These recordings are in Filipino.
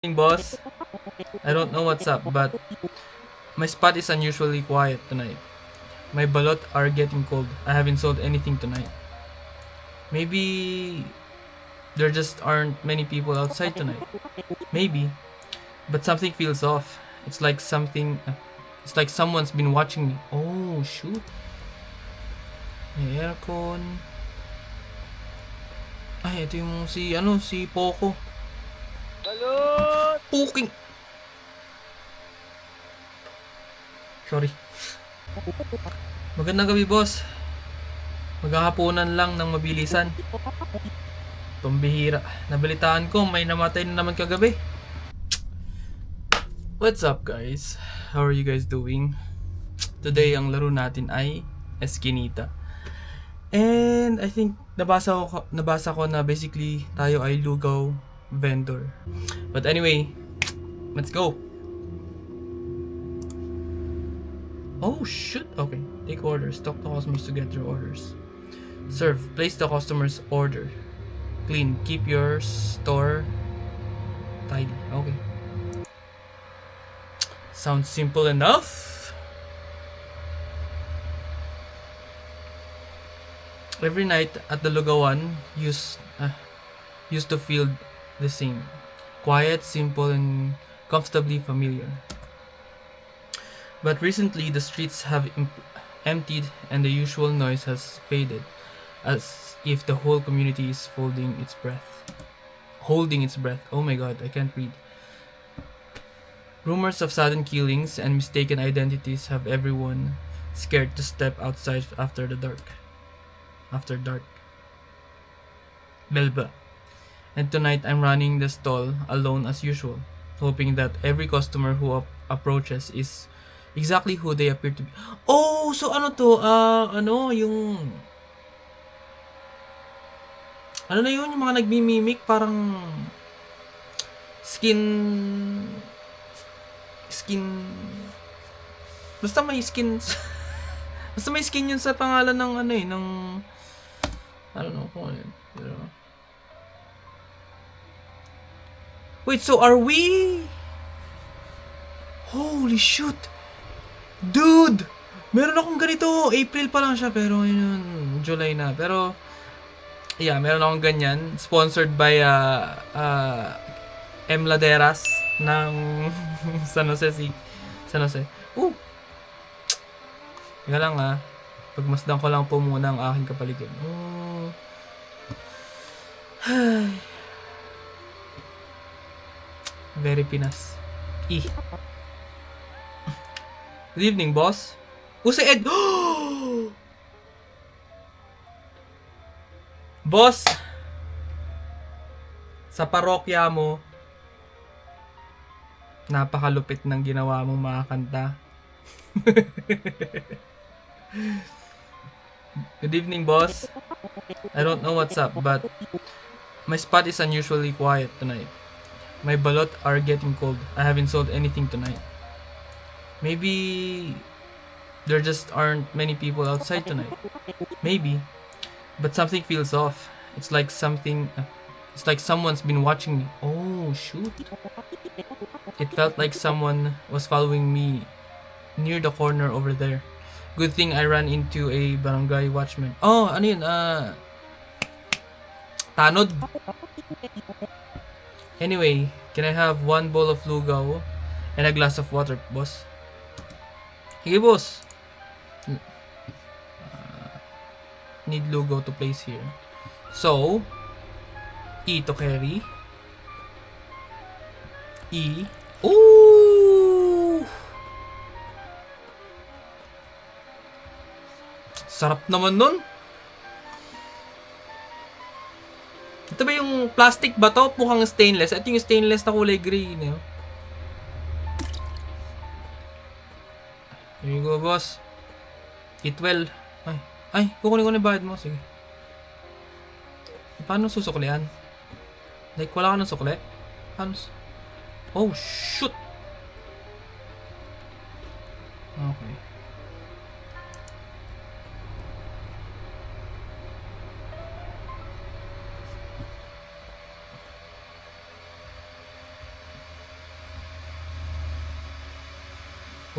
Boss. I don't know what's up, but my spot is unusually quiet tonight. My balot are getting cold. I haven't sold anything tonight. Maybe there just aren't many people outside tonight. Maybe, but something feels off. It's like someone's been watching me. Oh shoot. May aircon. Ay, ito yung si Poco. Balot! Puking. Sorry. Magandang gabi, boss. Maghahaponan lang ng mabilisan. Pambihira. Nabalitaan ko may namatay na naman kagabi. What's up, guys? How are you guys doing? Today, ang laro natin ay Eskinita. And I think nabasa ko na basically tayo ay lugaw vendor. But anyway, let's go. Oh shoot. Okay. Take orders. Talk to customers to get your orders. Serve. Place the customer's order. Clean. Keep your store tidy. Okay. Sounds simple enough. Every night at the Lugawan used to feel the same. Quiet, simple, and comfortably familiar. But recently, the streets have emptied and the usual noise has faded, as if the whole community is holding its breath. Oh my god, I can't read. Rumors of sudden killings and mistaken identities have everyone scared to step outside after dark. Belba. And tonight I'm running the stall alone as usual, hoping that every customer who approaches is exactly who they appear to be. Oh, so ano to? Yung ano na yun, yung mga nagmimimik parang skin basta may skin basta may skin yun sa pangalan ng ng I don't know kung ano yun. Pero wait, so are we? Holy shoot! Dude! Meron akong ganito. April pa lang siya, pero yun, July na. Pero, yeah, meron akong ganyan. Sponsored by M. Laderas ng San Jose. Teka lang pagmasdan ko lang po muna ang aking kapaligiran. Very Pinas. Good evening, boss. Si Ed. Boss, sa parokya mo, napakalupit ng ginawa mong mga kanta. Good evening, boss. I don't know what's up, but my spot is unusually quiet tonight. My balot are getting cold. I haven't sold anything tonight. Maybe there just aren't many people outside tonight. Maybe, but something feels off. It's like someone's been watching me. Oh shoot. It felt like someone was following me near the corner over there. Good thing I ran into a barangay watchman. Oh, ano yun? Tanod. Anyway, can I have one bowl of lugaw and a glass of water, boss? Sige, boss. Need lugaw to place here. So, E to carry. E. Ooh! Sarap naman nun. Ito ba yung plastic ba to? Mukhang stainless. Ito yung stainless na kulay gray. Here you go, boss. Eat well. Ay, kukunin ko na yung bayad mo. Sige. Paano susuklian? Like, wala ka ng sukli? Paano? Oh, shoot! Okay.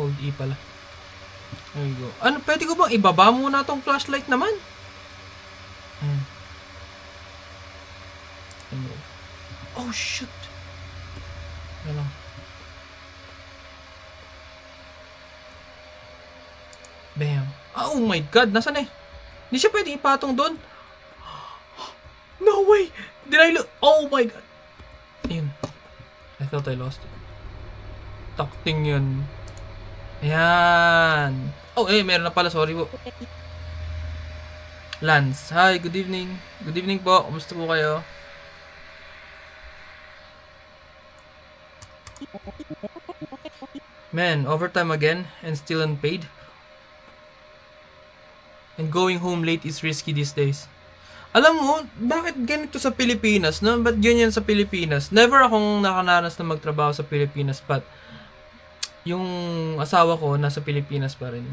Hold E pala. There you go. Ano, pwede ko bang ibaba muna tong flashlight naman? Ayan. Oh, shoot. Ano? Bam. Oh my god, nasaan eh? Hindi siya pwede ipatong doon. No way! Did I look? Oh my god. Ayun. I thought I lost it. Takting yun. Ayan. Oh, meron na pala. Sorry po. Lance. Hi, good evening. Good evening po. Kumusta po kayo? Man, overtime again and still unpaid. And going home late is risky these days. Alam mo, bakit ganito sa Pilipinas, no? Ba't ganyan sa Pilipinas? Never akong nakaranas na magtrabaho sa Pilipinas, but yung asawa ko nasa Pilipinas pa rin.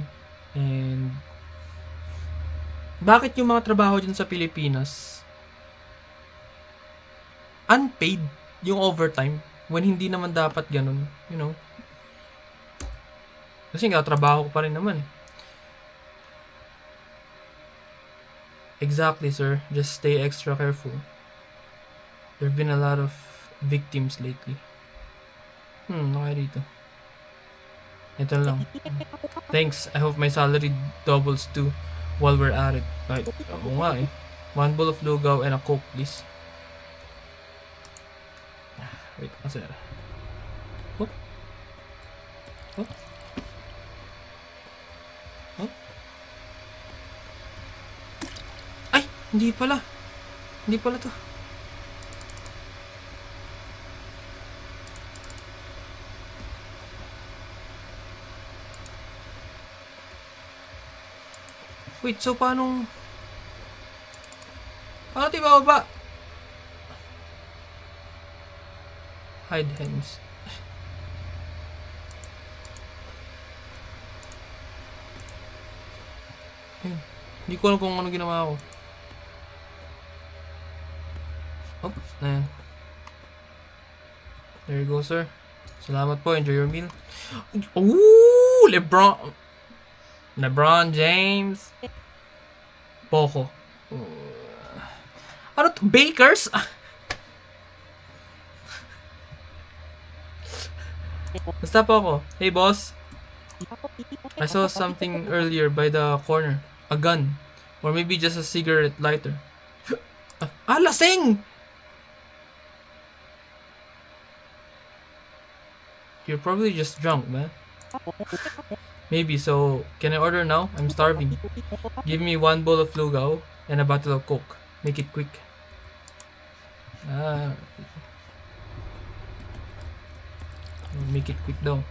And bakit yung mga trabaho dyan sa Pilipinas unpaid yung overtime when hindi naman dapat ganun, you know? Kasi nga, trabaho ko pa rin naman eh. Exactly, sir. Just stay extra careful. There've been a lot of victims lately. Okay dito. Ito lang. Thanks. I hope my salary doubles too while we're at it. Right. Oo nga eh. 1 bowl of lugaw and a Coke, please. Wait, asa yun? Oh? Oh? Oh? Ay! Hindi pala. Hindi pala to. Wait, so paano tayo bababa? Hide hands. Ayun. Hindi ko alam kung ano ginawa ko. Oh, ayan. There you go, sir. Salamat po. Enjoy your meal. Ooh! LeBron James. Poco. Ano to? Bakers? Basta po ako. Hey, boss. I saw something earlier by the corner. A gun. Or maybe just a cigarette lighter. Lasing! You're probably just drunk, man. Maybe, so can I order now? I'm starving. Give me 1 bowl of lugaw and a bottle of Coke. Make it quick. Make it quick daw.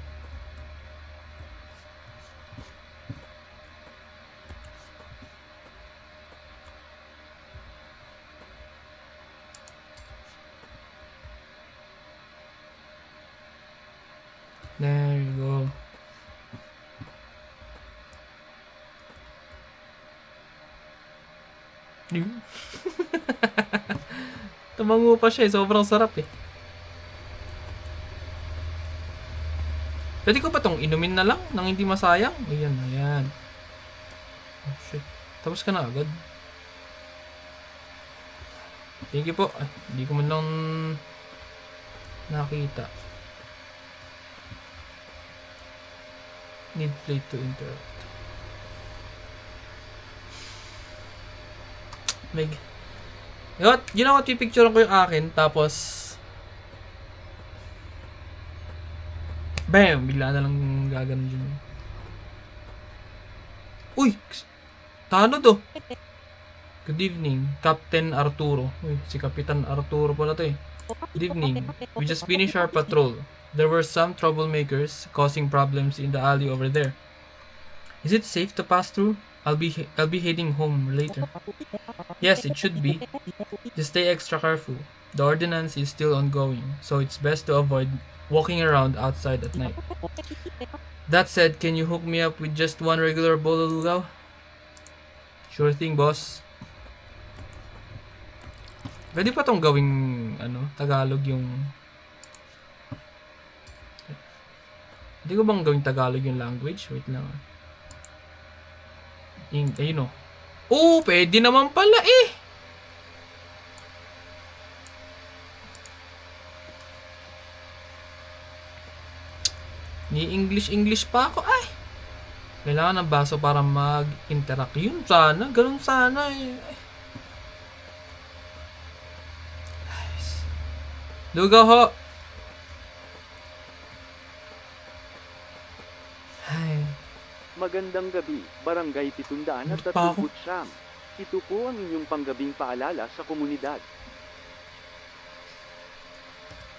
There you go. Tumango pa siya eh. Sobrang sarap eh. Pwede ko pa tong inumin na lang nang hindi masayang? Ayan, ayan. Oh shit. Tapos ka na agad. Thank you po. Ay, hindi ko man lang nakita. Need plate to interrupt. You know what? Pipicturean ko yung akin. Tapos bam! Bigla na lang gaganon dyan. Uy! Tanod oh! Good evening, Captain Arturo. Uy, si Kapitan Arturo pala to eh. Good evening. We just finished our patrol. There were some troublemakers causing problems in the alley over there. Is it safe to pass through? I'll be heading home later. Yes, it should be. Just stay extra careful. The ordinance is still ongoing, so it's best to avoid walking around outside at night. That said, can you hook me up with just 1 regular bowl of lugaw? Sure thing, boss. Pwede pa tong gawing Tagalog yung Hindi ko bang gawing Tagalog yung language? Wait lang. Ayun o. Oh, pwede naman pala eh. Ni English pa ako. Ay! Kailangan ng baso para mag-interact. Yun sana. Ganun sana eh. Lugaw ho! Ay. Magandang gabi, Barangay 739. Ito po ang inyong panggabing paalala sa komunidad.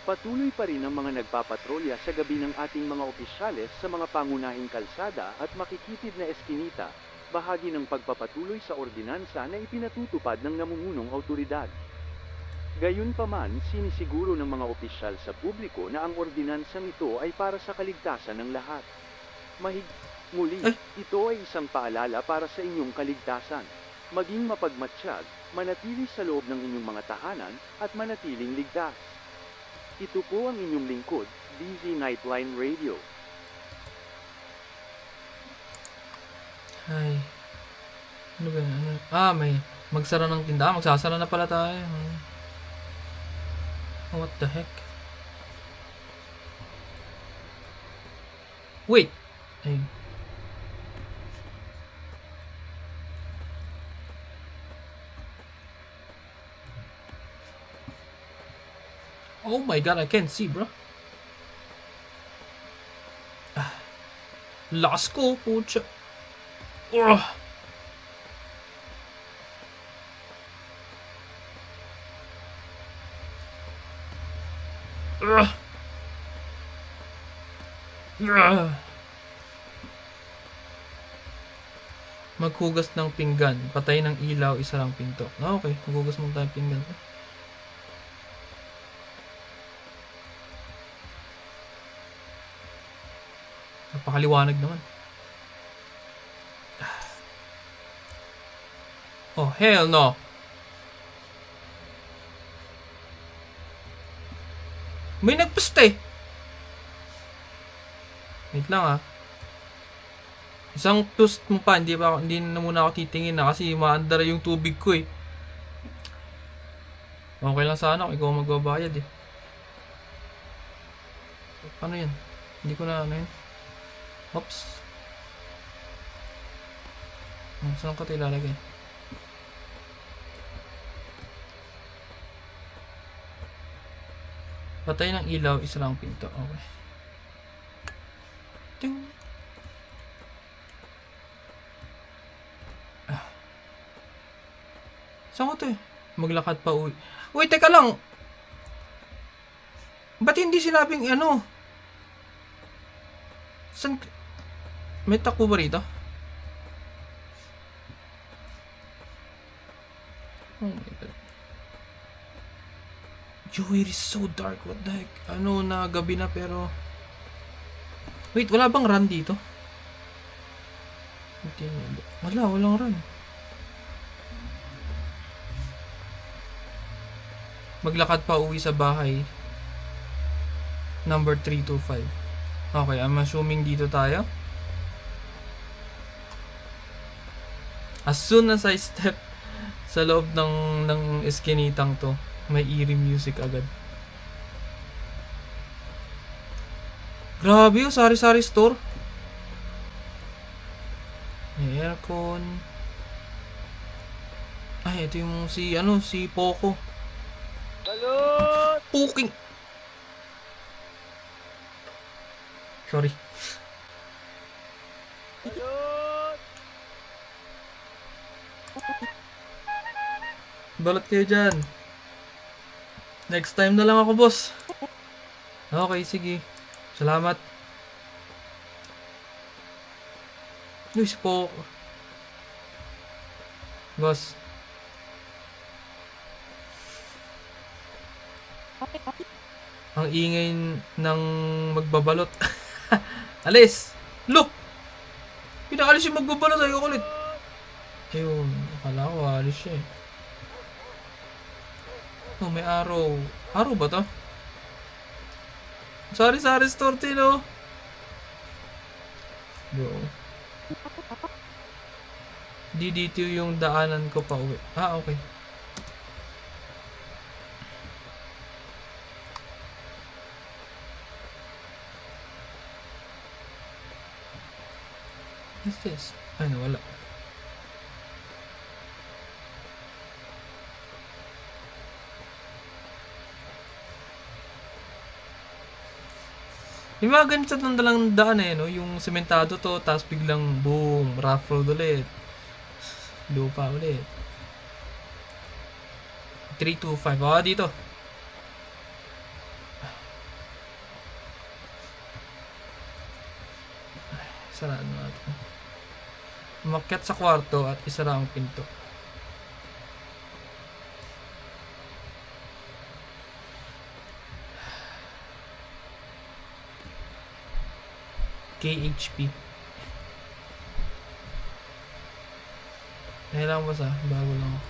Patuloy pa rin ang mga nagpapatrolya sa gabi ng ating mga opisyales sa mga pangunahing kalsada at makikitid na eskinita, bahagi ng pagpapatuloy sa ordinansa na ipinatutupad ng namumunong autoridad. Gayunpaman, sinisiguro ng mga opisyal sa publiko na ang ordinansang ito ay para sa kaligtasan ng lahat. Muli, ito ay isang paalala para sa inyong kaligtasan. Maging mapagmatsyag, manatili sa loob ng inyong mga tahanan, at manatiling ligtas. Ito po ang inyong lingkod, DZ Nightline Radio. Ay. Ano ba yun? May magsara ng tindahan. Magsasara na pala tayo. What the heck? Wait! Ay. Oh my god, I can't see, bro. Lakas ko, pucha. Ugh. Ugh. Ugh. Maghugas ng pinggan. Patay ng ilaw, isa lang pinto. Okay, maghugas mo tayo pinggan. Napakaliwanag naman. Oh, hell no. May nagpaste. Wait lang ah. Isang toast mo pa, hindi na muna ako titingin na kasi maandar yung tubig ko eh. Okay lang sana kung ikaw magbabayad eh. Paano yan? Hindi ko na ano yun. Oops. Saan ko ito ilalagay? Patay ng ilaw, isa lang pinto. Okay. Ting. Saan ko ito eh? Maglakad pa uwi. Uy, teka lang! Ba't hindi sinabing ano? Saan? May takbo ba rito? Oh my god. Yo, it is so dark. What the heck? Ano na, gabi na pero... Wait, wala bang run dito? Walang run. Maglakad pa uwi sa bahay. Number 325. Okay, I'm assuming dito tayo. As soon as I step sa loob ng eskinitang to, may eerie music agad. Grabe yung sari-sari store. May aircon. Ay, ito yung si Poco. Balot! Puking! Sorry. Balot! Balot kayo dyan. Next time na lang ako, boss. Okay, sige. Salamat. Uy, si Poco. Boss. Ang ingay ng magbabalot. Alis! Look! Pinakalis yung magbabalot. Ayoko ulit. Ayun. Akala ko alis siya eh. Oh, may arrow. Arrow ba to? Sari-sari store din oh. bro. Di dito yung daanan ko pa uwi. Ah, okay. What's this? Ay, nawala. Yung mga ganito lang daan eh, no? Yung sementado to, tapos biglang boom, rough road ulit. Lupa ulit. 325. Ah, dito. Saraan natin. Umakyat sa kwarto at isara ang pinto. KHP. Kailangan ba sa? Bago lang ako.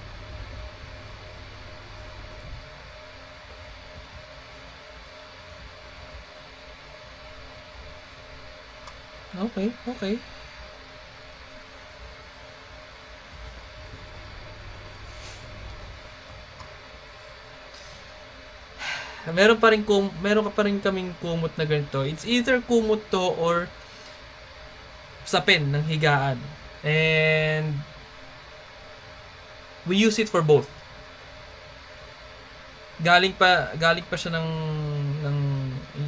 Okay, okay. Meron ka pa rin kaming kumot na ganito. It's either kumot to or sapin ng higaan. And we use it for both. Galing pa siya ng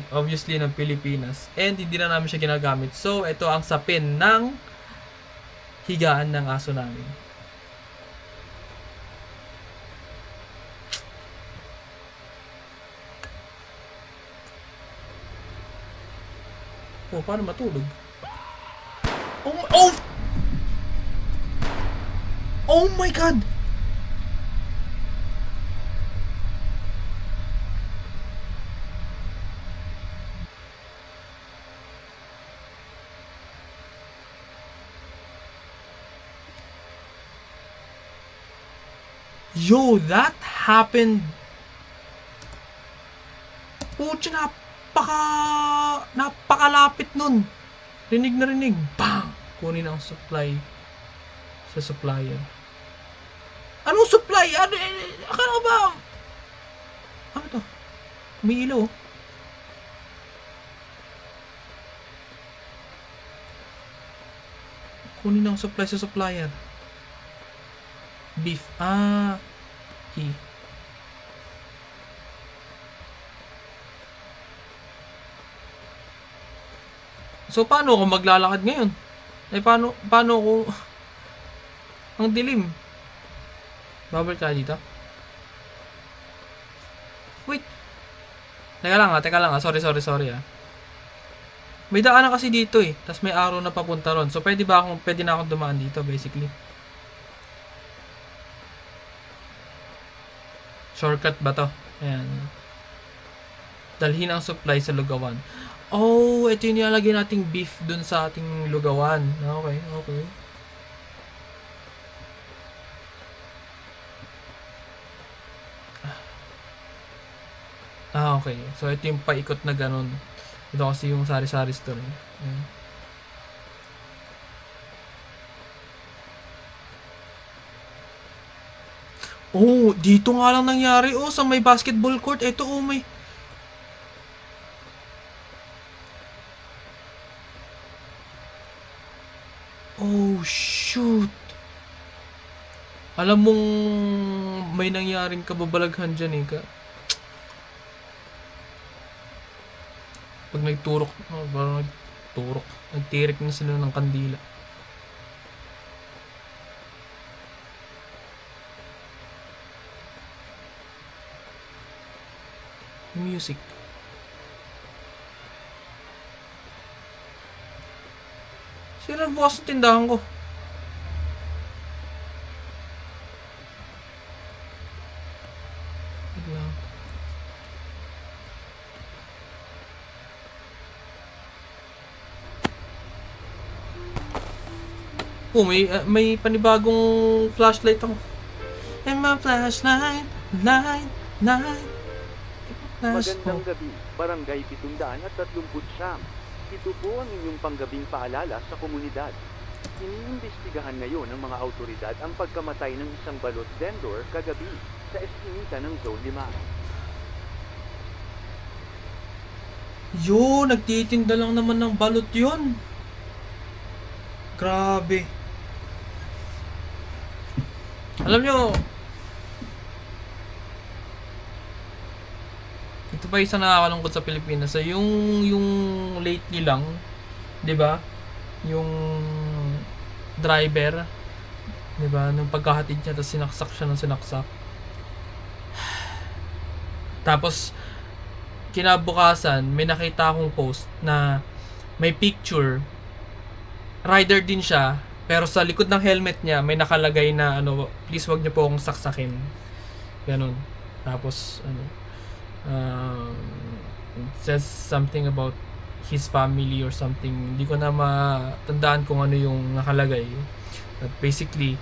obviously ng Pilipinas, and hindi na namin siya ginagamit. So ito ang sapin ng higaan ng aso namin. Oh, paano matulog? Oh! Oh my God! Yo, that happened. Pucha, napakalapit nun. Rinig na rinig. Bang! Kunin ang supply sa supplier. Anong supply? Akala ba? Ano to? May ilaw. Kunin ang supply sa supplier. Beef. So, paano ako maglalakad ngayon? Paano ako... Ang dilim. Babalik tayo dito. Wait. Teka lang Sorry. May daan na kasi dito eh. Tapos may arrow na papunta ron. So, pwede na akong dumaan dito, basically. Shortcut ba to? Ayan. Dalhin ang supply sa lugawan. Oh, ito yung nilalagay nating beef dun sa ating lugawan. Okay. Okay. So, ito yung paikot na ganun. Ito kasi yung sari-sari store. Ayan. Oh, dito nga lang nangyari. Oh, sa may basketball court. Ito, may... Oh, shoot. Alam mong may nangyaring kababalaghan dyan eh. Pag nagturok, nagtirik na sila ng kandila. Music. Sira bukas ang tindahan ko. Oh, may panibagong flashlight ako. And my flashlight, light. Magandang gabi, Barangay 739. Ito po ang inyong panggabing paalala sa komunidad. Iniimbestigahan ngayon ng mga autoridad ang pagkamatay ng isang balot vendor kagabi sa eskinita ng Zone 5. Yo, nagtitinda lang naman ng balot yun. Grabe. Alam nyo, ito pa isang nakakalungkot sa Pilipinas. Yung lately lang, 'di ba? Yung driver, 'di ba? Nung pagkahatid niya, tapos sinaksak siya ng sinaksak. Tapos kinabukasan, may nakita akong post na may picture. Rider din siya, pero sa likod ng helmet niya may nakalagay na ano, please wag niyo po akong saksakin. Ganun. Tapos ano, it says something about his family or something. Hindi ko na matandaan kung ano yung nakalagay. But basically,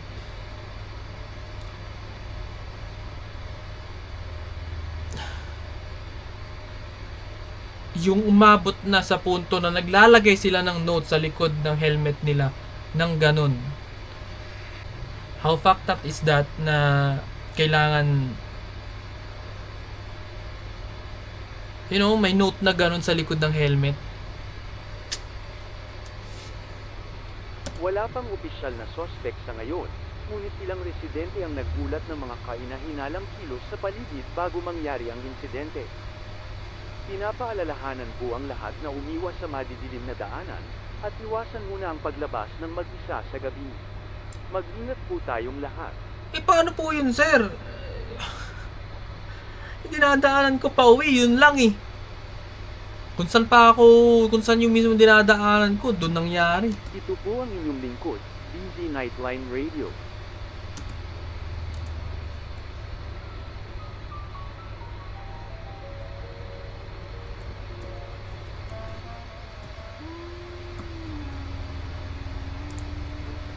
yung umabot na sa punto na naglalagay sila ng note sa likod ng helmet nila ng ganun. How fucked up is that na kailangan, you know, may note na ganun sa likod ng helmet. Wala pang opisyal na suspect sa ngayon, ngunit ilang residente ang naggulat ng mga kahinahinalang kilos sa paligid bago mangyari ang insidente. Pinapaalalahanan po ang lahat na umiwas sa madidilim na daanan at iwasan muna ang paglabas ng mag-isa sa gabi. Mag-ingat po tayong lahat. Eh, paano po yun, sir? Dinadaanan ko pa uwi, yun lang eh. Kung saan yung mismo dinadaanan ko, doon nangyari. Ito po ang inyong lingkod, Busy Nightline Radio.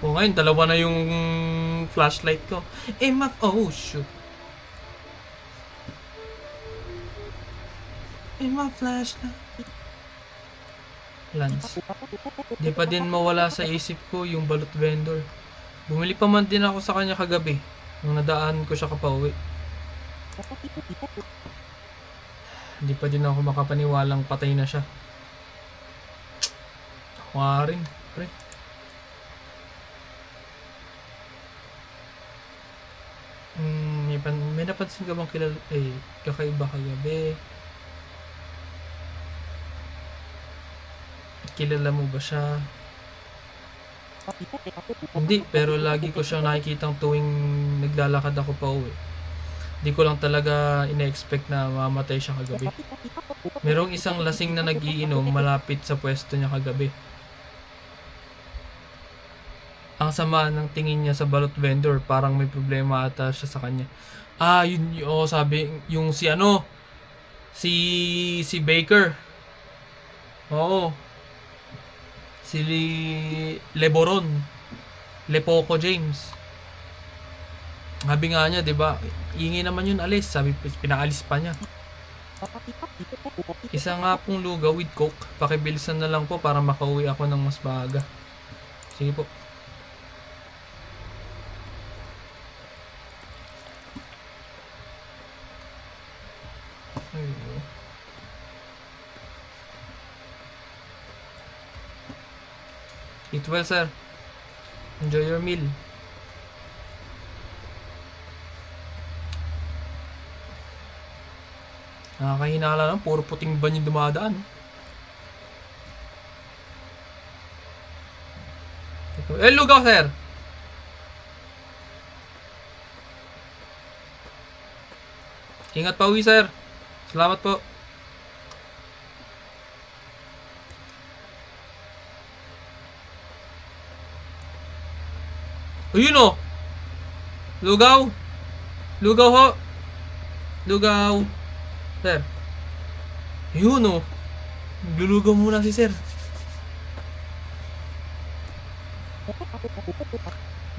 O ngayon, dalawa na yung flashlight ko. Oh shoot. Flashlight. Lance. Di pa din mawala sa isip ko yung balot vendor. Bumili pa man din ako sa kanya kagabi nung nadaan ko siya kapauwi. Di pa din ako makapaniwalang patay na siya. Warin, pre. May napansin ka bang kakaiba kagabi? Kilala mo ba siya? Hindi, pero lagi ko siyang nakikitang tuwing naglalakad ako pa uwi. Di ko lang talaga ina-expect na mamatay siya kagabi. Merong isang lasing na nag-iinom malapit sa pwesto niya kagabi. Ang sama ng tingin niya sa balot vendor, parang may problema ata siya sa kanya. Sabi, yung si Baker. Oo. Si Leboron. Lepoco James. Sabi nga niya, 'di ba? Ingay naman yun alis, sabi pinaalis pa niya. Isa nga pong lugaw with coke, pakibilisan na lang po para makauwi ako ng mas maaga. Sige po. Eat well, sir. Enjoy your meal. Nakakahinala lang, puro puting ban yung dumadaan. Lugaw, sir! Ingat pa uwi, sir. Salamat po. Ayun o! Lugaw! Lugaw ho! Lugaw! Sir. Ayun o! Naglulugaw muna si sir.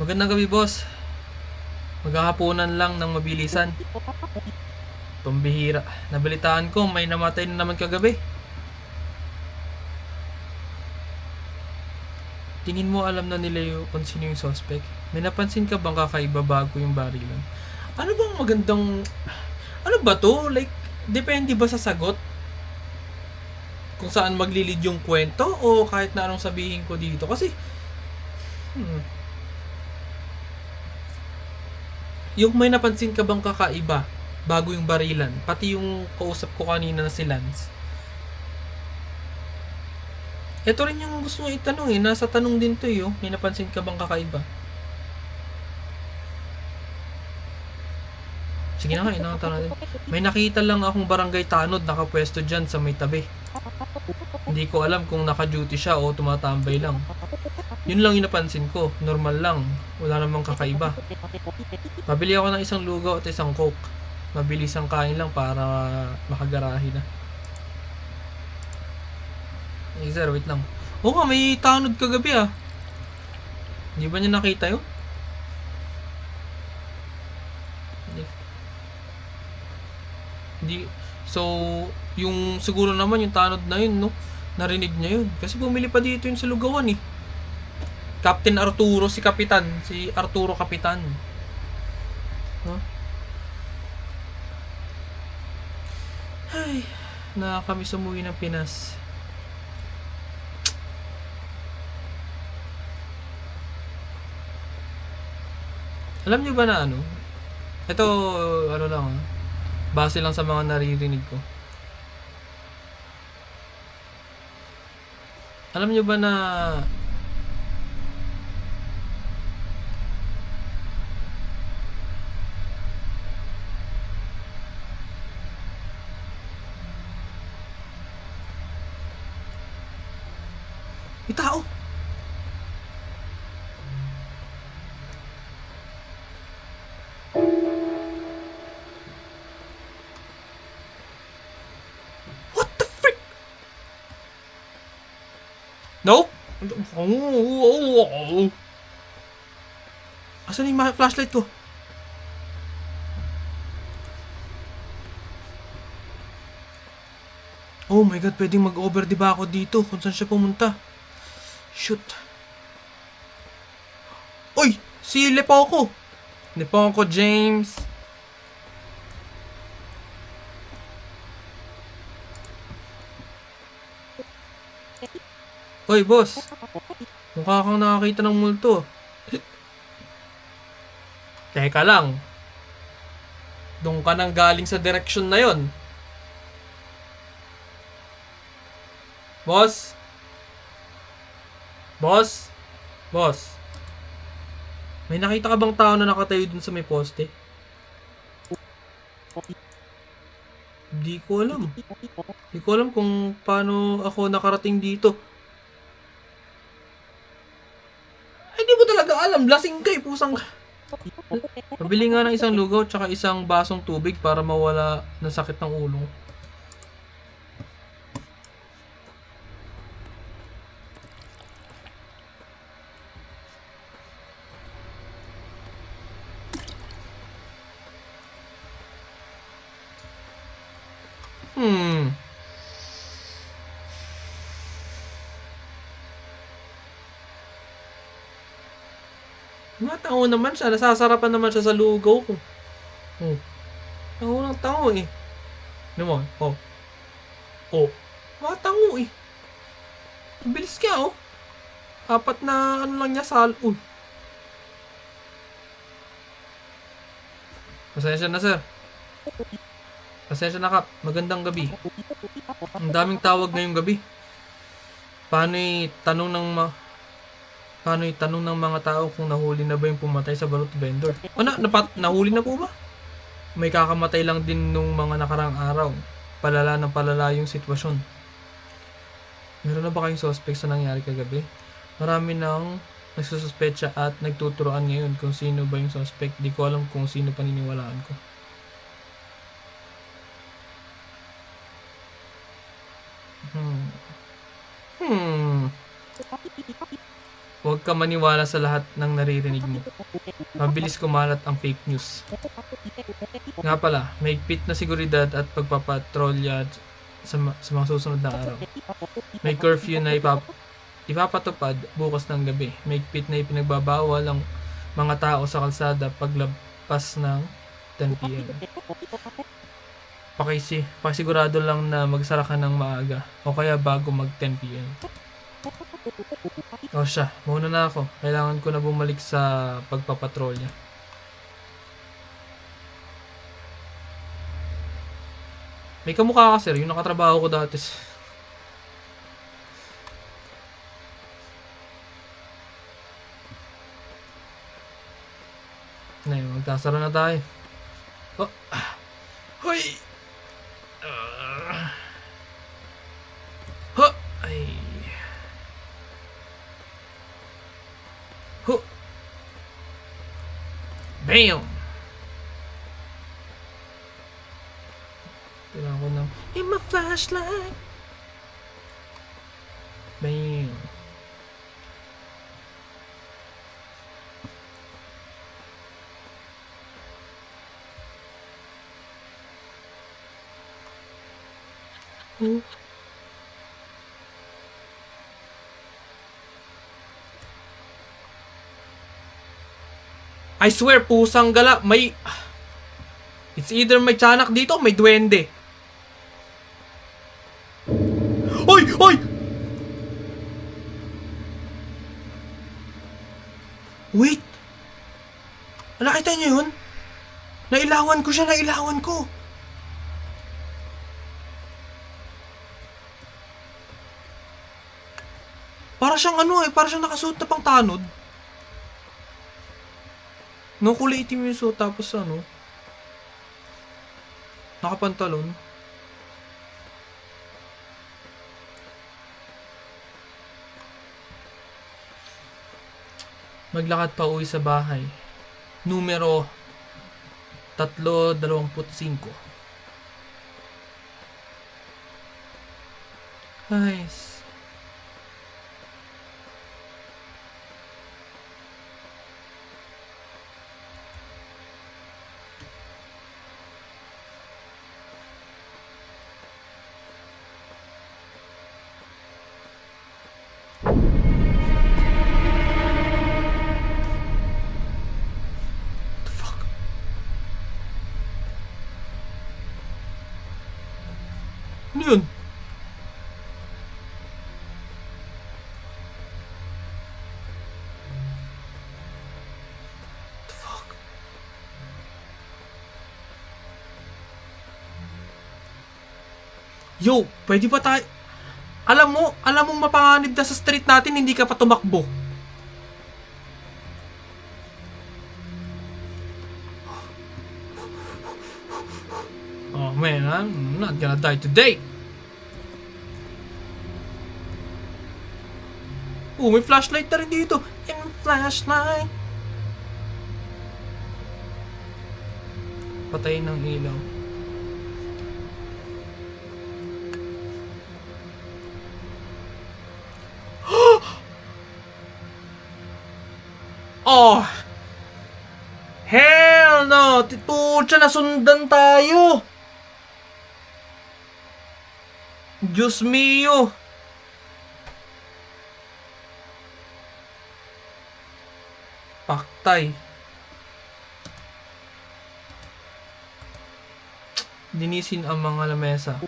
Magandang gabi, boss. Maghahaponan lang ng mabilisan. Pambihira. Nabalitaan ko may namatay na naman kagabi. Tingin mo alam na nila yung kung sino yung suspect? May napansin ka bang kakaiba bago yung barilan? Ano bang magandang... Ano ba to? Like, depende ba sa sagot? Kung saan maglilid yung kwento? O kahit na anong sabihin ko dito? Kasi... Yung may napansin ka bang kakaiba bago yung barilan? Pati yung kausap ko kanina na si Lance. Ito rin yung gusto nyo itanong eh. Nasa tanong din to eh. May napansin ka bang kakaiba? Sige na nga, inakanta natin. May nakita lang akong barangay tanod nakapwesto dyan sa may tabi. Hindi ko alam kung naka-duty siya o tumatambay lang. Yun lang yung napansin ko. Normal lang. Wala namang kakaiba. Pabili ako ng isang lugaw at isang coke. Mabilis ang kain lang para makagarahe na. Hey sir, wait lang. Oo nga, may tanod kagabi ah. Hindi ba niya nakita yun? Hindi. So, yung siguro naman yung tanod na yun, no? Narinig niya yun. Kasi bumili pa dito yun sa lugawan eh. Captain Arturo, si Kapitan. Si Arturo Kapitan. Huh? Ay, nakakamiss umuwi ng Pinas. Alam niyo ba na ano? Ito, ano lang ah. Base lang sa mga naririnig ko. Alam niyo ba na may tao? What the frick? No? Asan yung flashlight ko? Oh my god, pwedeng mag-over di ba ako dito kung saan siya pumunta? Shoot. Uy! Si Lepoco! Lepoco James! Uy, boss! Mukha kang nakakita ng multo. Teka lang. Doon ka nang galing sa direksyon na yon. Boss? Boss? Boss? May nakita ka bang tao na nakatayo dun sa may poste? Hindi ko alam. Hindi ko alam kung paano ako nakarating dito. Ay, di mo talaga alam. Lasing ka eh, pusang ka. Pabili nga ng isang lugaw tsaka isang basong tubig para mawala ng sakit ng ulo. Matao naman siya. Nasasarapan naman siya sa lugaw ko. Tango ng tango eh. Ano mo? Oh. Oh. Matango eh. Ang bilis ka oh. Apat na ano lang niya sa... Pasensya na sir. Pasensya na kap. Magandang gabi. Ang daming tawag ngayong gabi. Paano itanong ng mga tao kung nahuli na ba yung pumatay sa balot vendor? O nahuli na po ba? May kakamatay lang din nung mga nakarang araw. Palala ng palala yung sitwasyon. Meron na ba kayong suspect sa nangyari kagabi? Marami nang nagsususpetsa at nagtuturoan ngayon kung sino ba yung suspect. Di ko alam kung sino paniniwalaan ko. Huwag ka maniwala sa lahat ng naririnig mo. Mabilis kumalat ang fake news. Nga pala, may higpit na seguridad at pagpapatrolya sa mga susunod na araw. May curfew na ipapatupad bukas ng gabi. Mahigpit na ipinagbabawal ang mga tao sa kalsada paglabas ng 10 p.m. Pakisigurado lang na magsara ka ng maaga o kaya bago mag 10 p.m. O siya, mauna na ako. Kailangan ko na bumalik sa pagpapatrolya. May kamukha ka, sir. Yung nakatrabaho ko dati. Ngayon, magtasara na tayo. Oh. Hoy! Ho! Ay. Ho! Bam! Kailangan ko ng in my flashlight. Bam! I swear, pusang gala, may... It's either may tiyanak dito o may duwende. Oy! Oy! Wait! Nakita niyo yun? Nailawan ko siya, nailawan ko. Para siyang para siyang nakasuot na pang tanod. No, kulay itim yung suot, tapos nakapantalon. Maglakad pa uwi sa bahay. Numero 325. Ay, ano yun? The fuck? Yo, pwede ba tayo... Alam mong mapanganib na sa street natin, hindi ka pa tumakbo. Oh man, I'm not gonna die today. Oh, may flashlight na rin dito. In flashlight. Patayin ng ilaw. Oh! Hell no! Pucha, nasundan tayo! Diyos mio! Paktay. Dinisin ang mga lamesa.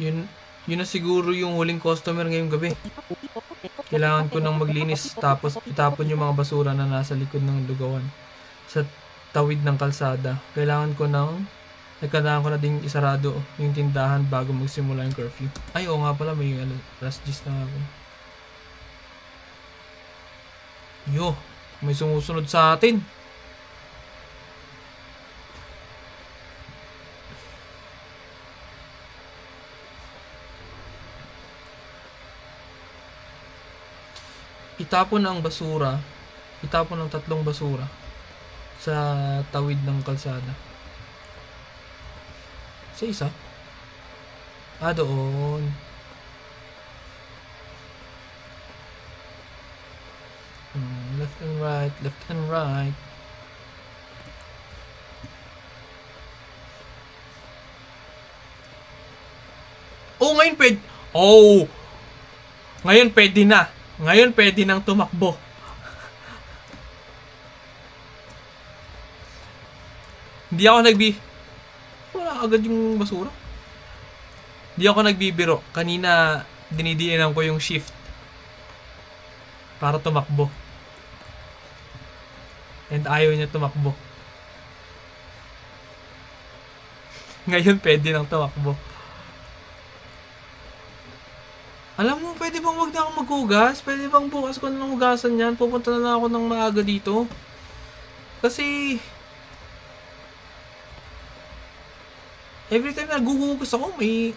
Yun na siguro yung huling customer ngayong gabi. Kailangan ko nang maglinis tapos itapon yung mga basura na nasa likod ng lugawan sa tawid ng kalsada. Kailangan ko na ding isarado yung tindahan bago magsimula yung curfew. Ay, oo nga pala, may alas 10 na ako. Yo, may sumusunod sa atin. Itapon ng 3 basura sa tawid ng kalsada. Sa isa? Doon. Left and right, left and right. Oh, ngayon pwede. Oh! Ngayon pwede na. Ngayon pwede nang tumakbo. Hindi ako wala agad yung basura. Hindi ako nagbibiro. Kanina dinidiinan ko yung shift para tumakbo. And ayaw niya tumakbo. Ngayon pwede nang tumakbo. Alam mo, pwede bang wag na ako maghugas? Pwede bang bukas ko na lang hugasan yan? Pupunta na lang ako ng maaga dito. Kasi every time na naguhugas ako, may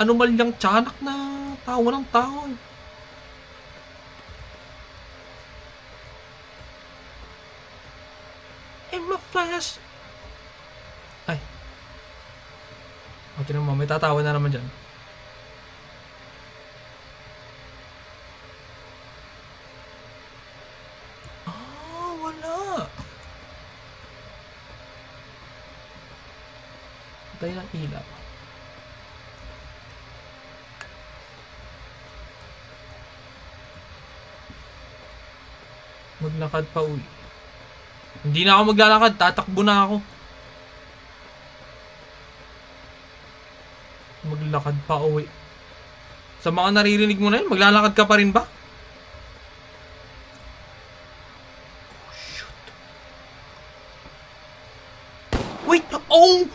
anomalyang tiyanak na tawa ng tao. Ma-flash. Ay. O, tinan mo, may tatawa na naman dyan. Wala. Patay ng ilaw. Maglakad pa uwi. Hindi na ako maglalakad, tatakbo na ako. Maglakad pa uwi. Sa mga naririnig mo na yun, maglalakad ka pa rin ba? Oh, shoot. Wait! Oh!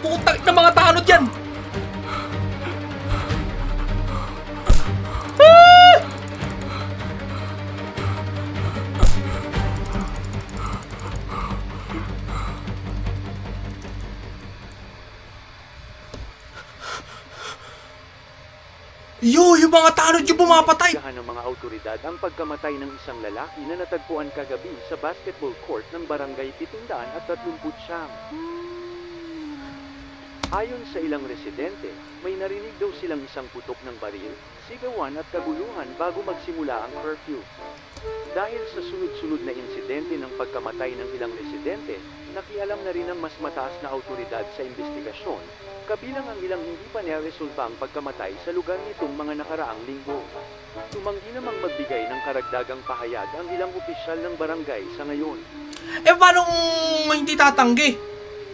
Putang na mga tanod yan! Yung mga tanod yung pumapatay! Investigahan ng mga autoridad ang pagkamatay ng isang lalaki na natagpuan kagabi sa basketball court ng barangay 739. Ayon sa ilang residente, may narinig daw silang isang putok ng baril, sigawan at kaguluhan bago magsimula ang curfew. Dahil sa sunod-sunod na insidente ng pagkamatay ng ilang residente, nakialam na rin ang mas mataas na autoridad sa investigasyon, kabilang ang ilang hindi pa naresolba ang pagkamatay sa lugar nitong mga nakaraang linggo. Tumanggi namang magbigay ng karagdagang pahayag ang ilang opisyal ng barangay sa ngayon. Eh paano kung hindi tatanggi?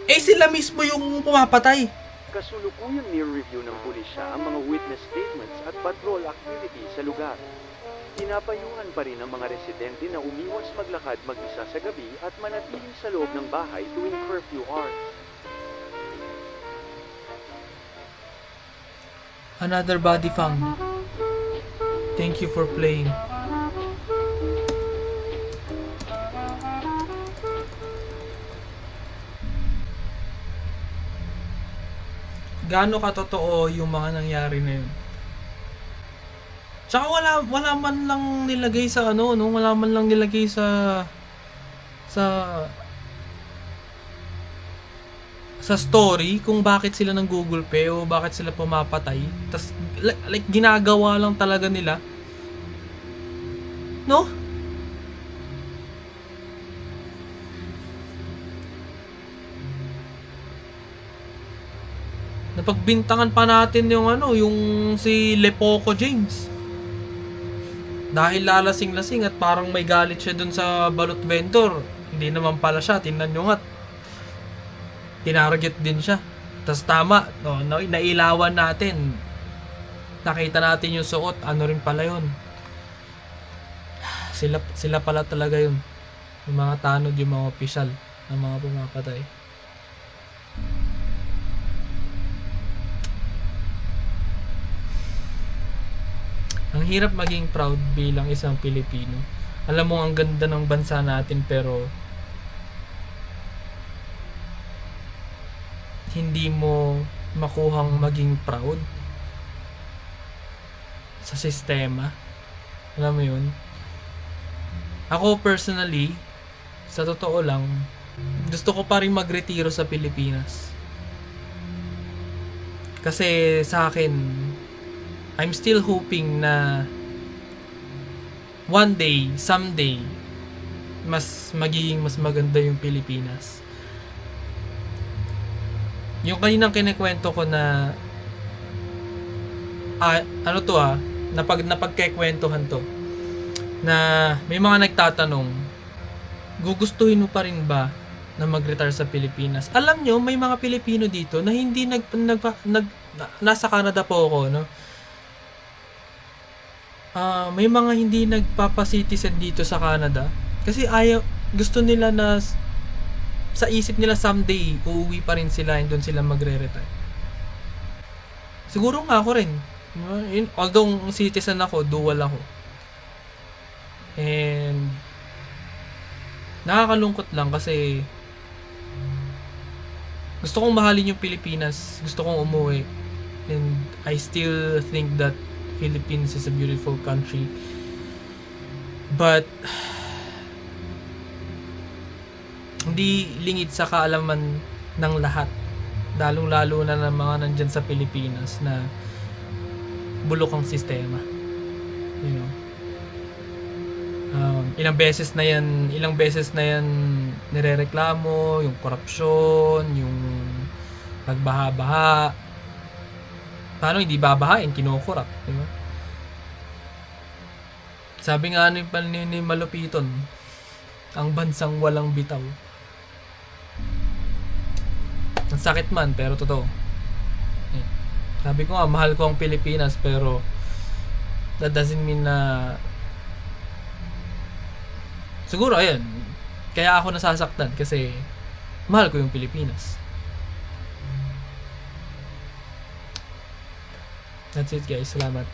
Eh sila mismo yung pumapatay. Kasulukuyang nire-review ng pulisya ang mga witness statements at patrol activity sa lugar. Pinapayuhan pa rin ang mga residente na umiwas maglakad mag-isa sa gabi at manatili sa loob ng bahay tuwing curfew hours. Another body found. Thank you for playing. Gaano katotoo yung mga nangyari na yun? Tsaka wala man lang nilagay sa ano, no? Wala man lang nilagay sa story kung bakit sila nang gugulpe o bakit sila pumapatay. Tas like ginagawa lang talaga nila. No? Napagbintangan pa natin yung ano, yung si Lepoco James. Dahil lalasing-lasing at parang may galit siya dun sa balot vendor. Hindi naman pala siya, tingnan nyo nga. Tinarget din siya. Tas tama, no, nailawan natin. Nakita natin yung suot, ano rin pala yun. Sila pala talaga yun. Yung mga tanod, yung mga opisyal ng mga pumapatay. Ang hirap maging proud bilang isang Pilipino. Alam mo, ang ganda ng bansa natin pero hindi mo makuhang maging proud sa sistema. Alam mo yun? Ako personally, sa totoo lang, gusto ko pa rin magretiro sa Pilipinas. Kasi sa akin, I'm still hoping na one day, someday, magiging mas maganda yung Pilipinas. Yung kaninang kinikwento ko na napagkekwentuhan to, na may mga nagtatanong, gugustuhin mo pa rin ba na mag-retire sa Pilipinas? Alam nyo, may mga Pilipino dito na hindi nasa Canada po ako, no? May mga hindi nagpapa-citizen dito sa Canada kasi gusto nila na sa isip nila someday uuwi pa rin sila and doon sila magre-retire. Siguro nga ako rin. Although citizen ako, dual ako. And nakakalungkot lang kasi gusto kong mahalin yung Pilipinas, gusto kong umuwi, and I still think that Philippines is a beautiful country, but hindi lingid sa kaalaman ng lahat, lalong-lalo na ng mga nandyan sa Pilipinas na bulok ang sistema, you know. Ilang beses na yan nirereklamo, yung korupsyon, yung pagbaha-baha. Paano hindi babahain, kinukurap, di ba? Sabi nga ni Malupiton, ang bansang walang bitaw. Ang sakit man, pero totoo. Sabi ko nga, mahal ko ang Pilipinas, pero that doesn't mean na siguro, ayun, kaya ako nasasaktan kasi mahal ko yung Pilipinas. That's it, guys. Salamat.